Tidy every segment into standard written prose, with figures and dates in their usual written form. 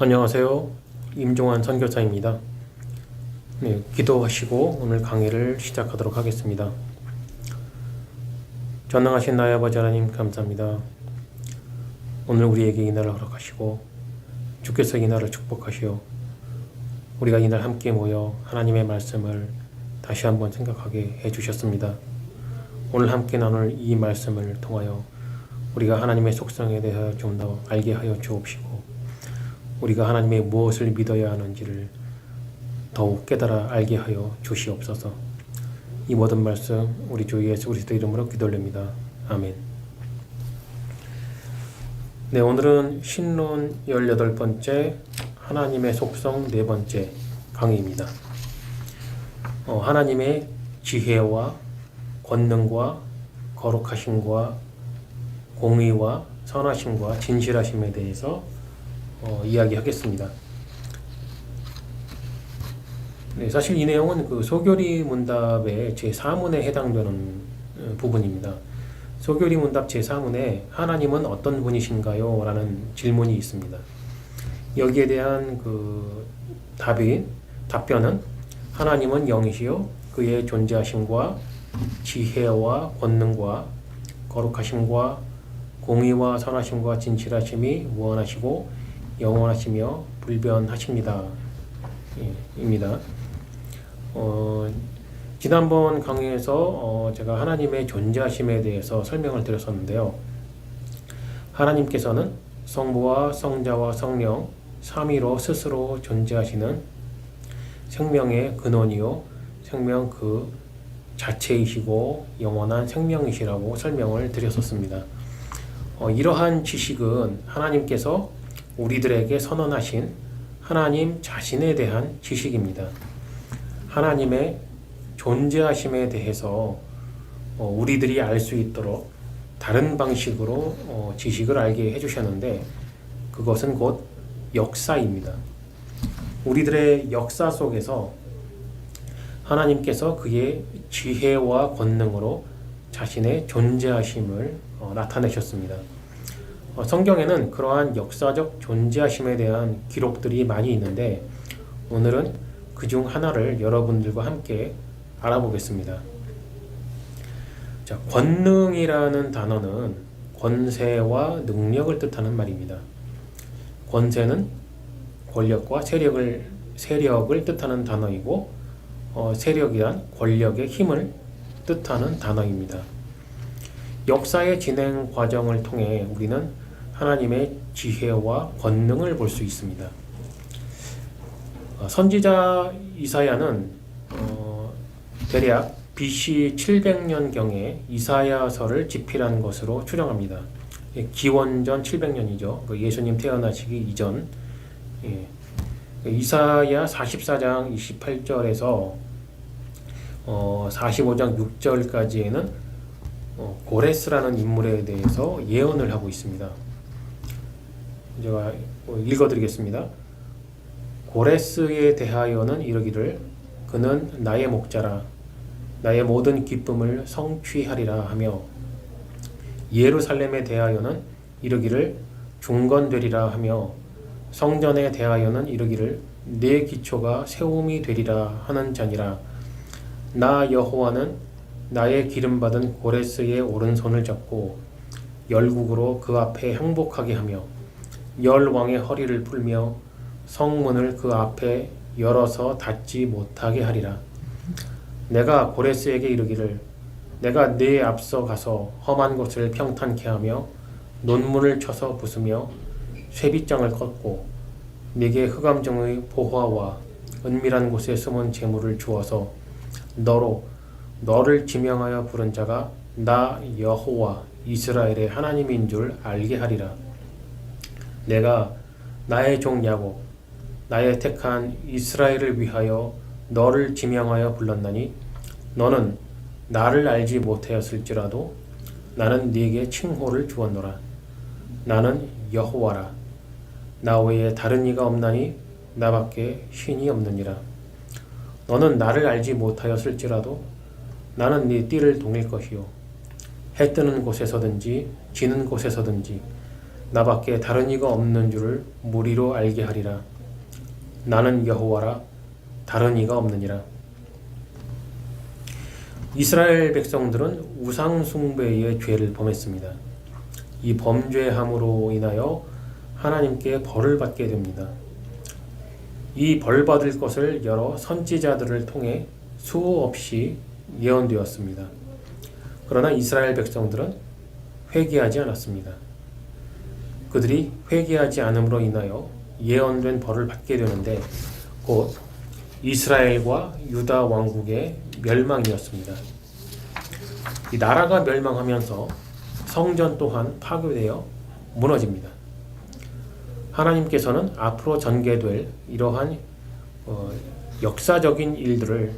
안녕하세요. 임종환 선교사입니다. 네, 기도하시고 오늘 강의를 시작하도록 하겠습니다. 전능하신 나의 아버지 하나님 감사합니다. 오늘 우리에게 이날을 허락하시고 주께서 이날을 축복하시어 우리가 이날 함께 모여 하나님의 말씀을 다시 한번 생각하게 해주셨습니다. 오늘 함께 나눌 이 말씀을 통하여 우리가 하나님의 속성에 대해 좀 더 알게 하여 주옵시고 우리가 하나님의 무엇을 믿어야 하는지를 더욱 깨달아 알게 하여 주시옵소서. 이 모든 말씀 우리 주 예수 그리스도 이름으로 기도올립니다. 아멘. 네, 오늘은 신론 18번째 하나님의 속성 4번째 강의입니다. 하나님의 지혜와 권능과 거룩하심과 공의와 선하심과 진실하심에 대해서 이야기하겠습니다. 네, 사실 이 내용은 그 소교리 문답의 제4문에 해당되는 부분입니다. 소교리 문답 제4문에 하나님은 어떤 분이신가요? 라는 질문이 있습니다. 여기에 대한 그 답변은 하나님은 영이시요 그의 존재하심과 지혜와 권능과 거룩하심과 공의와 선하심과 진실하심이 무한하시고 영원하시며 불변하십니다. 입니다. 지난번 강의에서 제가 하나님의 존재하심에 대해서 설명을 드렸었는데요. 하나님께서는 성부와 성자와 성령 삼위로 스스로 존재하시는 생명의 근원이요 생명 그 자체이시고 영원한 생명이시라고 설명을 드렸었습니다. 이러한 지식은 하나님께서 우리들에게 선언하신 하나님 자신에 대한 지식입니다. 하나님의 존재하심에 대해서 우리들이 알 수 있도록 다른 방식으로 지식을 알게 해주셨는데 그것은 곧 역사입니다. 우리들의 역사 속에서 하나님께서 그의 지혜와 권능으로 자신의 존재하심을 나타내셨습니다. 성경에는 그러한 역사적 존재하심에 대한 기록들이 많이 있는데 오늘은 그중 하나를 여러분들과 함께 알아보겠습니다. 자, 권능이라는 단어는 권세와 능력을 뜻하는 말입니다. 권세는 권력과 세력을 뜻하는 단어이고 세력이란 권력의 힘을 뜻하는 단어입니다. 역사의 진행 과정을 통해 우리는 하나님의 지혜와 권능을 볼 수 있습니다. 선지자 이사야는 대략 BC 700년경에 이사야서를 집필한 것으로 추정합니다. 기원전 700년이죠. 예수님 태어나시기 이전. 이사야 44장 28절에서 45장 6절까지에는 고레스라는 인물에 대해서 예언을 하고 있습니다. 제가 읽어드리겠습니다. 고레스에 대하여는 이르기를 그는 나의 목자라 나의 모든 기쁨을 성취하리라 하며 예루살렘에 대하여는 이르기를 중건되리라 하며 성전에 대하여는 이르기를 내 기초가 세움이 되리라 하는 자니라. 나 여호와는 나의 기름받은 고레스의 오른손을 잡고 열국으로 그 앞에 항복하게 하며 열 왕의 허리를 풀며 성문을 그 앞에 열어서 닫지 못하게 하리라. 내가 고레스에게 이르기를 내가 네 앞서 가서 험한 곳을 평탄케 하며 논문을 쳐서 부수며 쇠빗장을 꺾고 네게 흑암정의 보화와 은밀한 곳에 숨은 재물을 주어서 너를 지명하여 부른 자가 나 여호와 이스라엘의 하나님인 줄 알게 하리라. 내가 나의 종 야곱 나의 택한 이스라엘을 위하여 너를 지명하여 불렀나니 너는 나를 알지 못하였을지라도 나는 네게 칭호를 주었노라. 나는 여호와라. 나 외에 다른 이가 없나니 나밖에 신이 없느니라. 너는 나를 알지 못하였을지라도 나는 네 띠를 동일 것이요 해 뜨는 곳에서든지 지는 곳에서든지 나밖에 다른 이가 없는 줄을 무리로 알게 하리라. 나는 여호와라. 다른 이가 없느니라. 이스라엘 백성들은 우상 숭배의 죄를 범했습니다. 이 범죄함으로 인하여 하나님께 벌을 받게 됩니다. 이 벌 받을 것을 여러 선지자들을 통해 수없이 예언되었습니다. 그러나 이스라엘 백성들은 회개하지 않았습니다. 그들이 회개하지 않음으로 인하여 예언된 벌을 받게 되는데 곧 이스라엘과 유다 왕국의 멸망이었습니다. 이 나라가 멸망하면서 성전 또한 파괴되어 무너집니다. 하나님께서는 앞으로 전개될 이러한 역사적인 일들을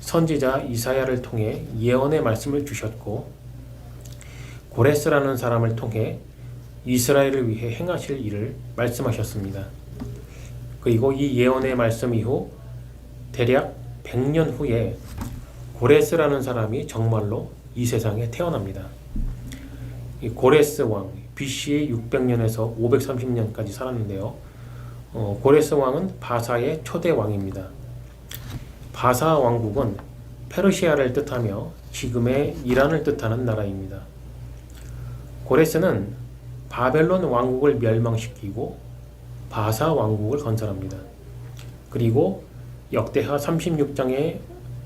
선지자 이사야를 통해 예언의 말씀을 주셨고 고레스라는 사람을 통해 이스라엘을 위해 행하실 일을 말씀하셨습니다. 그리고 이 예언의 말씀 이후 대략 100년 후에 고레스라는 사람이 정말로 이 세상에 태어납니다. 이 고레스 왕 BC 600년에서 530년까지 살았는데요. 고레스 왕은 바사의 초대 왕입니다. 바사 왕국은 페르시아를 뜻하며 지금의 이란을 뜻하는 나라입니다. 고레스는 바벨론 왕국을 멸망시키고 바사 왕국을 건설합니다. 그리고 역대하 36장에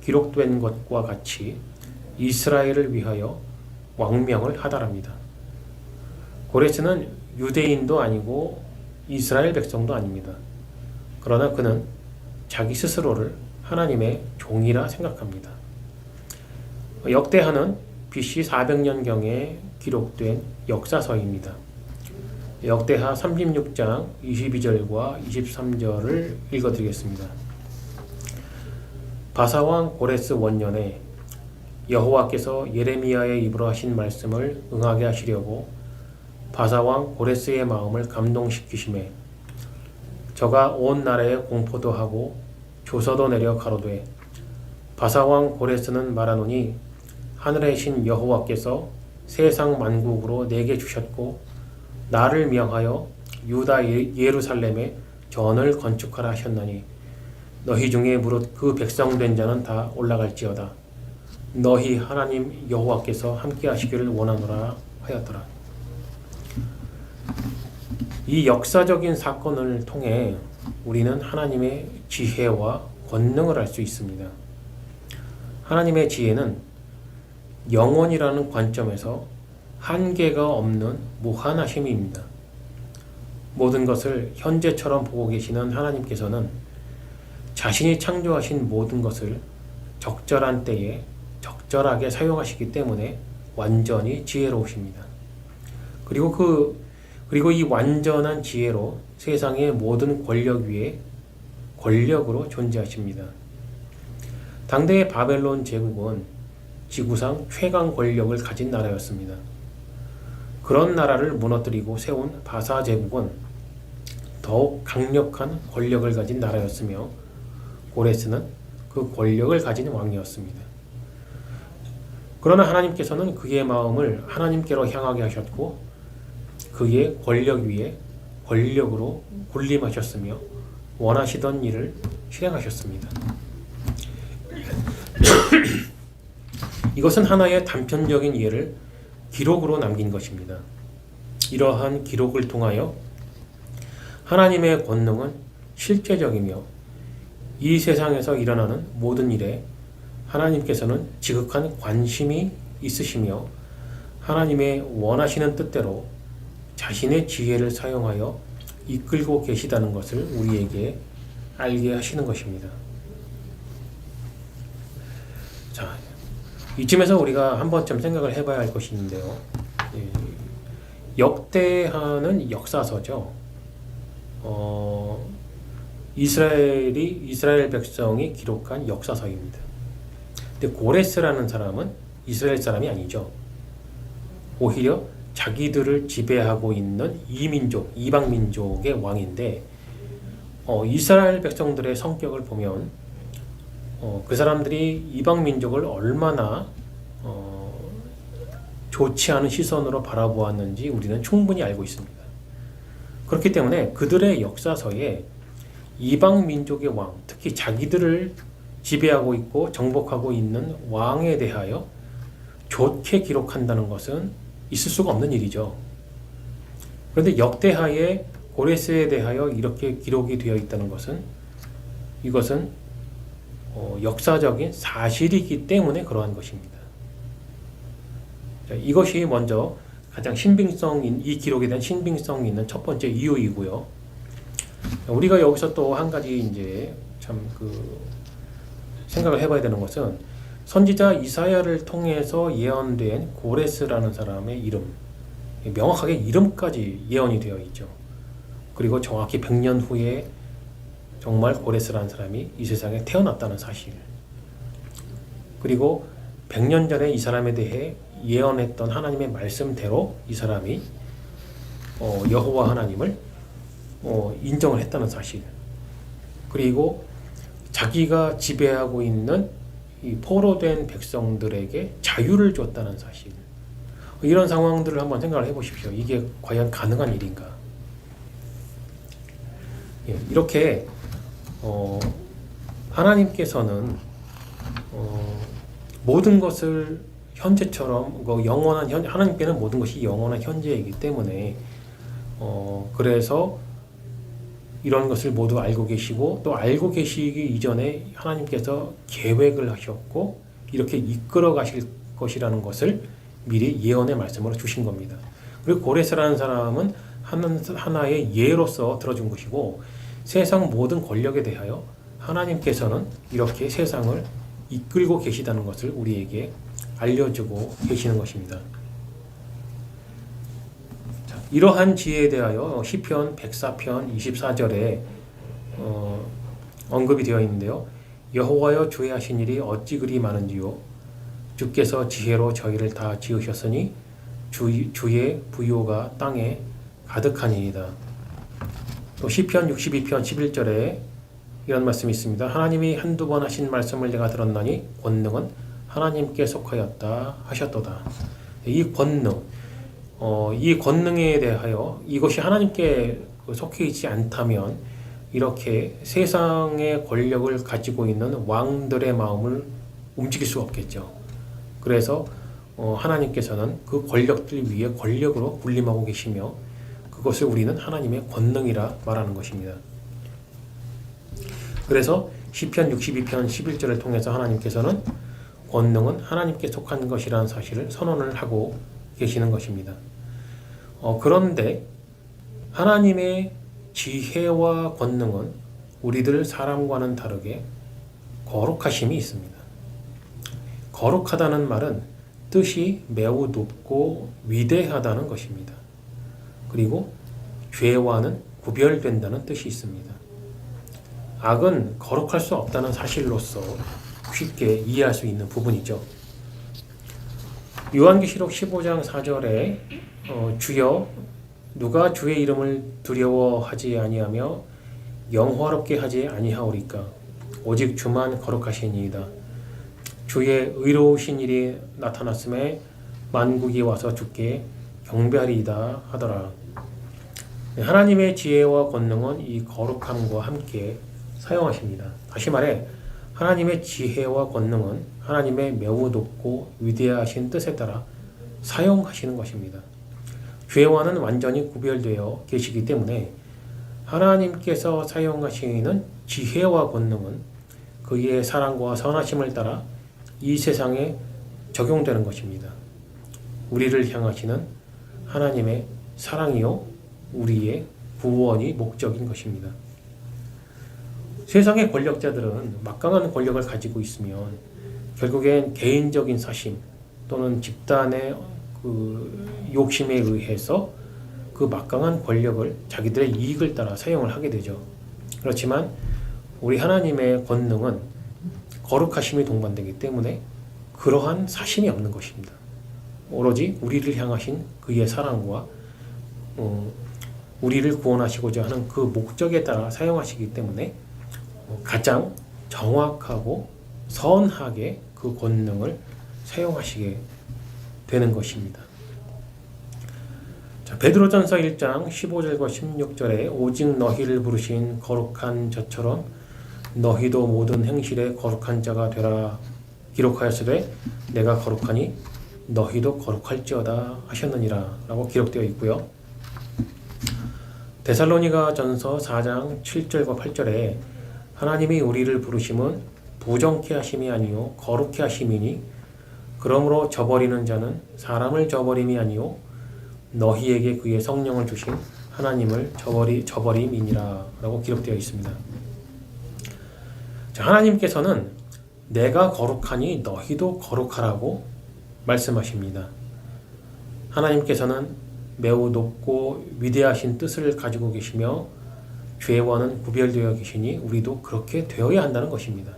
기록된 것과 같이 이스라엘을 위하여 왕명을 하달합니다. 고레스는 유대인도 아니고 이스라엘 백성도 아닙니다. 그러나 그는 자기 스스로를 하나님의 종이라 생각합니다. 역대하는 BC 400년경에 기록된 역사서입니다. 역대하 36장 22절과 23절을 읽어드리겠습니다. 바사왕 고레스 원년에 여호와께서 예레미야의 입으로 하신 말씀을 응하게 하시려고 바사왕 고레스의 마음을 감동시키심에 저가 온 나라에 공포도 하고 조서도 내려 가로되 바사왕 고레스는 말하노니 하늘의 신 여호와께서 세상 만국으로 내게 주셨고 나를 명하여 유다 예루살렘에 전을 건축하라 하셨나니 너희 중에 무릇 그 백성 된 자는 다 올라갈지어다. 너희 하나님 여호와께서 함께 하시기를 원하노라 하였더라. 이 역사적인 사건을 통해 우리는 하나님의 지혜와 권능을 알 수 있습니다. 하나님의 지혜는 영원이라는 관점에서 한계가 없는 무한하심입니다. 모든 것을 현재처럼 보고 계시는 하나님께서는 자신이 창조하신 모든 것을 적절한 때에 적절하게 사용하시기 때문에 완전히 지혜로우십니다. 그리고 이 완전한 지혜로 세상의 모든 권력 위에 권력으로 존재하십니다. 당대의 바벨론 제국은 지구상 최강 권력을 가진 나라였습니다. 그런 나라를 무너뜨리고 세운 바사 제국은 더욱 강력한 권력을 가진 나라였으며 고레스는 그 권력을 가진 왕이었습니다. 그러나 하나님께서는 그의 마음을 하나님께로 향하게 하셨고 그의 권력 위에 권력으로 군림하셨으며 원하시던 일을 실행하셨습니다. 이것은 하나의 단편적인 예를 기록으로 남긴 것입니다. 이러한 기록을 통하여 하나님의 권능은 실제적이며 이 세상에서 일어나는 모든 일에 하나님께서는 지극한 관심이 있으시며 하나님의 원하시는 뜻대로 자신의 지혜를 사용하여 이끌고 계시다는 것을 우리에게 알게 하시는 것입니다. 자, 이쯤에서 우리가 한 번쯤 생각을 해봐야 할 것이 있는데요. 역대하는 역사서죠. 이스라엘 백성이 기록한 역사서입니다. 근데 고레스라는 사람은 이스라엘 사람이 아니죠. 오히려 자기들을 지배하고 있는 이방 민족의 왕인데 이스라엘 백성들의 성격을 보면 그 사람들이 이방 민족을 얼마나 좋지 않은 시선으로 바라보았는지 우리는 충분히 알고 있습니다. 그렇기 때문에 그들의 역사서에 이방 민족의 왕, 특히 자기들을 지배하고 있고 정복하고 있는 왕에 대하여 좋게 기록한다는 것은 있을 수가 없는 일이죠. 그런데 역대하에 고레스에 대하여 이렇게 기록이 되어 있다는 것은 이것은 역사적인 사실이기 때문에 그러한 것입니다. 자, 이것이 먼저 가장 이 기록에 대한 신빙성 있는 첫 번째 이유이고요. 우리가 여기서 또 한 가지 이제 참 생각을 해봐야 되는 것은 선지자 이사야를 통해서 예언된 고레스라는 사람의 이름, 명확하게 이름까지 예언이 되어 있죠. 그리고 정확히 100년 후에 정말 고레스라는 사람이 이 세상에 태어났다는 사실, 그리고 100년 전에 이 사람에 대해 예언했던 하나님의 말씀대로 이 사람이 여호와 하나님을 인정을 했다는 사실, 그리고 자기가 지배하고 있는 이 포로된 백성들에게 자유를 줬다는 사실, 이런 상황들을 한번 생각을 해보십시오. 이게 과연 가능한 일인가? 이렇게 하나님께서는 모든 것을 현재처럼 하나님께는 모든 것이 영원한 현재이기 때문에 그래서 이런 것을 모두 알고 계시고, 또 알고 계시기 이전에 하나님께서 계획을 하셨고 이렇게 이끌어 가실 것이라는 것을 미리 예언의 말씀으로 주신 겁니다. 그리고 고레스라는 사람은 하나의 예로서 들어준 것이고, 세상 모든 권력에 대하여 하나님께서는 이렇게 세상을 이끌고 계시다는 것을 우리에게 알려주고 계시는 것입니다. 이러한 지혜에 대하여 시편 104편 24절에 언급이 되어 있는데요. 여호와여 주의 하신 일이 어찌 그리 많은지요. 주께서 지혜로 저희를 다 지으셨으니 주의 부요가 땅에 가득하니이다. 또 시편 62편 11절에 이런 말씀이 있습니다. 하나님이 한두 번 하신 말씀을 내가 들었나니 권능은 하나님께 속하였다 하셨도다. 이 권능에 대하여 이것이 하나님께 속해 있지 않다면 이렇게 세상의 권력을 가지고 있는 왕들의 마음을 움직일 수 없겠죠. 그래서 하나님께서는 그 권력들 위에 권력으로 군림하고 계시며 그것을 우리는 하나님의 권능이라 말하는 것입니다. 그래서 시편 62편 11절을 통해서 하나님께서는 권능은 하나님께 속한 것이라는 사실을 선언을 하고 계시는 것입니다. 그런데 하나님의 지혜와 권능은 우리들 사람과는 다르게 거룩하심이 있습니다. 거룩하다는 말은 뜻이 매우 높고 위대하다는 것입니다. 그리고 죄와는 구별된다는 뜻이 있습니다. 악은 거룩할 수 없다는 사실로서 쉽게 이해할 수 있는 부분이죠. 요한계시록 15장 4절에 주여 누가 주의 이름을 두려워하지 아니하며 영화롭게 하지 아니하오리까 오직 주만 거룩하시니이다. 주의 의로우신 일이 나타났음에 만국이 와서 주께 경배하리이다 하더라. 하나님의 지혜와 권능은 이 거룩함과 함께 사용하십니다. 다시 말해 하나님의 지혜와 권능은 하나님의 매우 높고 위대하신 뜻에 따라 사용하시는 것입니다. 죄와는 완전히 구별되어 계시기 때문에 하나님께서 사용하시는 지혜와 권능은 그의 사랑과 선하심을 따라 이 세상에 적용되는 것입니다. 우리를 향하시는 하나님의 사랑이요 우리의 구원이 목적인 것입니다. 세상의 권력자들은 막강한 권력을 가지고 있으면 결국엔 개인적인 사심 또는 집단의 욕심에 의해서 그 막강한 권력을 자기들의 이익을 따라 사용을 하게 되죠. 그렇지만 우리 하나님의 권능은 거룩하심이 동반되기 때문에 그러한 사심이 없는 것입니다. 오로지 우리를 향하신 그의 사랑과 우리를 구원하시고자 하는 그 목적에 따라 사용하시기 때문에 가장 정확하고 선하게 그 권능을 사용하시게 되는 것입니다. 자, 베드로전서 1장 15절과 16절에 오직 너희를 부르신 거룩한 자처럼 너희도 모든 행실에 거룩한 자가 되라 기록하였으되 내가 거룩하니 너희도 거룩할지어다 하셨느니라 라고 기록되어 있고요. 데살로니가 전서 4장 7절과 8절에 하나님이 우리를 부르심은 부정케 하심이 아니요 거룩케 하심이니 그러므로 저버리는 자는 사람을 저버림이 아니요 너희에게 그의 성령을 주신 하나님을 저버림이니라 라고 기록되어 있습니다. 자, 하나님께서는 내가 거룩하니 너희도 거룩하라고 말씀하십니다. 하나님께서는 매우 높고 위대하신 뜻을 가지고 계시며 죄와는 구별되어 계시니 우리도 그렇게 되어야 한다는 것입니다.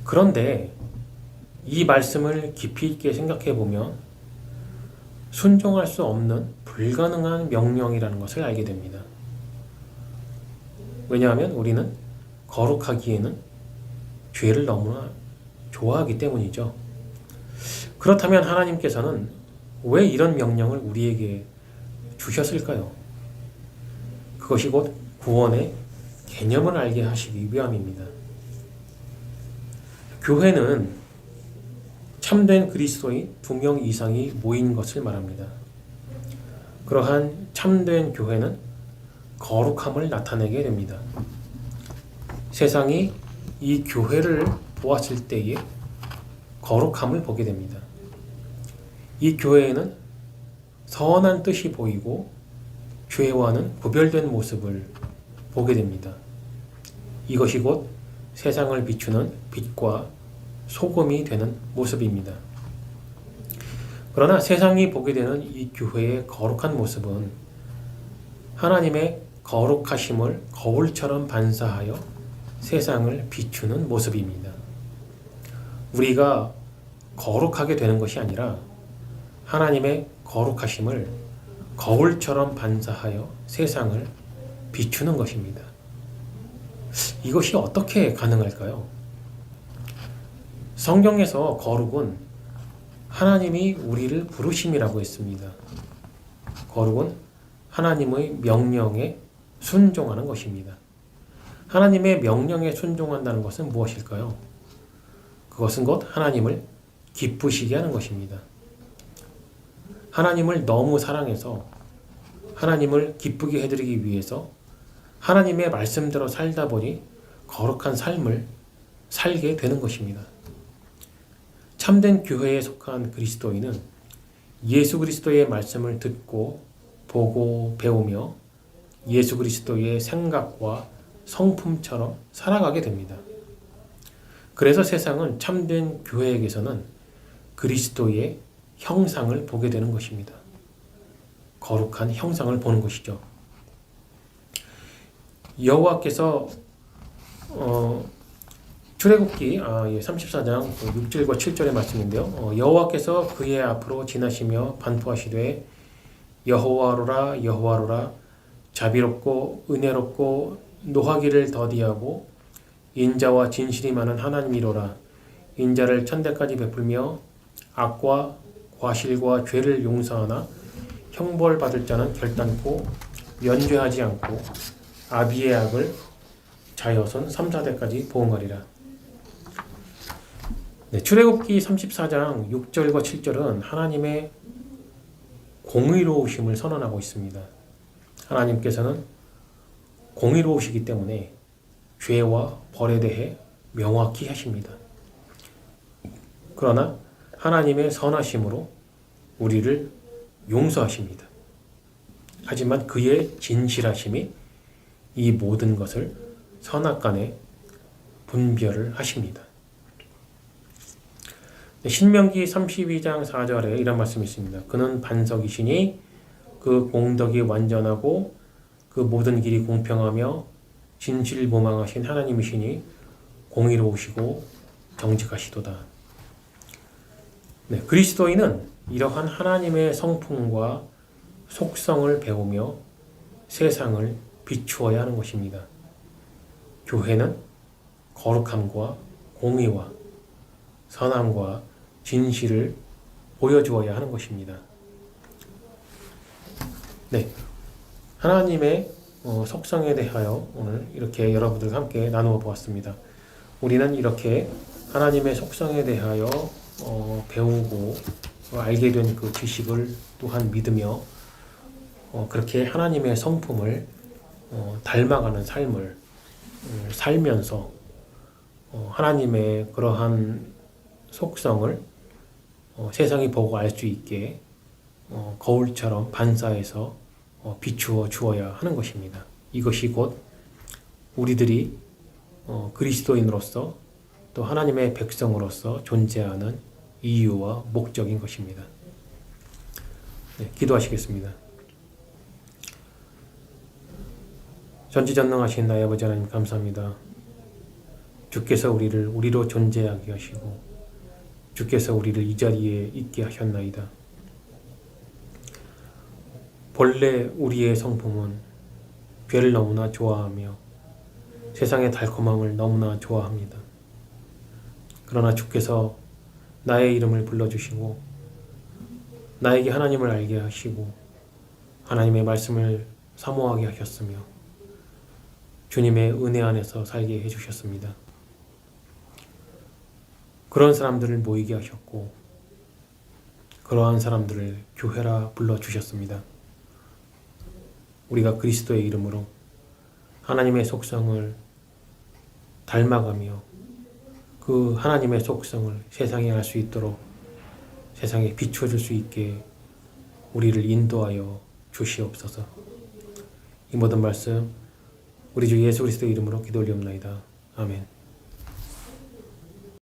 그런데 이 말씀을 깊이 있게 생각해 보면 순종할 수 없는 불가능한 명령이라는 것을 알게 됩니다. 왜냐하면 우리는 거룩하기에는 죄를 너무나 좋아하기 때문이죠. 그렇다면 하나님께서는 왜 이런 명령을 우리에게 주셨을까요? 그것이 곧 구원의 개념을 알게 하시기 위함입니다. 교회는 참된 그리스도인 2명 이상이 모인 것을 말합니다. 그러한 참된 교회는 거룩함을 나타내게 됩니다. 세상이 이 교회를 보았을 때에 거룩함을 보게 됩니다. 이 교회에는 선한 뜻이 보이고 죄와는 구별된 모습을 보게 됩니다. 이것이 곧 세상을 비추는 빛과 소금이 되는 모습입니다. 그러나 세상이 보게 되는 이 교회의 거룩한 모습은 하나님의 거룩하심을 거울처럼 반사하여 세상을 비추는 모습입니다. 우리가 거룩하게 되는 것이 아니라 하나님의 거룩하심을 거울처럼 반사하여 세상을 비추는 것입니다. 이것이 어떻게 가능할까요? 성경에서 거룩은 하나님이 우리를 부르심이라고 했습니다. 거룩은 하나님의 명령에 순종하는 것입니다. 하나님의 명령에 순종한다는 것은 무엇일까요? 그것은 곧 하나님을 기쁘시게 하는 것입니다. 하나님을 너무 사랑해서 하나님을 기쁘게 해드리기 위해서 하나님의 말씀대로 살다 보니 거룩한 삶을 살게 되는 것입니다. 참된 교회에 속한 그리스도인은 예수 그리스도의 말씀을 듣고 보고 배우며 예수 그리스도의 생각과 성품처럼 살아가게 됩니다. 그래서 세상은 참된 교회에게서는 그리스도의 형상을 보게 되는 것입니다. 거룩한 형상을 보는 것이죠. 여호와께서 출애굽기 34장 6절과 7절의 말씀인데요. 여호와께서 그의 앞으로 지나시며 반포하시되 여호와로라 여호와로라 자비롭고 은혜롭고 노하기를 더디하고 인자와 진실이 많은 하나님이로라. 인자를 천대까지 베풀며 악과 과실과 죄를 용서하나 형벌받을 자는 결단코 면죄하지 않고 아비의 악을 자여선 3, 4대까지 보응하리라. 네, 출애굽기 34장 6절과 7절은 하나님의 공의로우심을 선언하고 있습니다. 하나님께서는 공의로우시기 때문에 죄와 벌에 대해 명확히 하십니다. 그러나 하나님의 선하심으로 우리를 용서하십니다. 하지만 그의 진실하심이 이 모든 것을 선악간에 분별을 하십니다. 신명기 32장 4절에 이런 말씀이 있습니다. 그는 반석이시니 그 공덕이 완전하고 그 모든 길이 공평하며 진실무망하신 하나님이시니 공의로우시고 정직하시도다. 네, 그리스도인은 이러한 하나님의 성품과 속성을 배우며 세상을 비추어야 하는 것입니다. 교회는 거룩함과 공의와 선함과 진실을 보여주어야 하는 것입니다. 네, 하나님의 속성에 대하여 오늘 이렇게 여러분들과 함께 나누어 보았습니다. 우리는 이렇게 하나님의 속성에 대하여 배우고 알게 된 그 지식을 또한 믿으며 그렇게 하나님의 성품을 닮아가는 삶을 살면서 하나님의 그러한 속성을 세상이 보고 알 수 있게 거울처럼 반사해서 비추어 주어야 하는 것입니다. 이것이 곧 우리들이 그리스도인으로서 또 하나님의 백성으로서 존재하는 이유와 목적인 것입니다. 네, 기도하시겠습니다. 전지전능하신 나의 아버지 하나님 감사합니다. 주께서 우리를 우리로 존재하게 하시고 주께서 우리를 이 자리에 있게 하셨나이다. 본래 우리의 성품은 죄를 너무나 좋아하며 세상의 달콤함을 너무나 좋아합니다. 그러나 주께서 나의 이름을 불러주시고 나에게 하나님을 알게 하시고 하나님의 말씀을 사모하게 하셨으며 주님의 은혜 안에서 살게 해주셨습니다. 그런 사람들을 모이게 하셨고 그러한 사람들을 교회라 불러주셨습니다. 우리가 그리스도의 이름으로 하나님의 속성을 닮아가며 그 하나님의 속성을 세상에 알 수 있도록 세상에 비춰줄 수 있게 우리를 인도하여 주시옵소서. 이 모든 말씀 우리 주 예수 그리스도의 이름으로 기도 올리옵나이다. 아멘.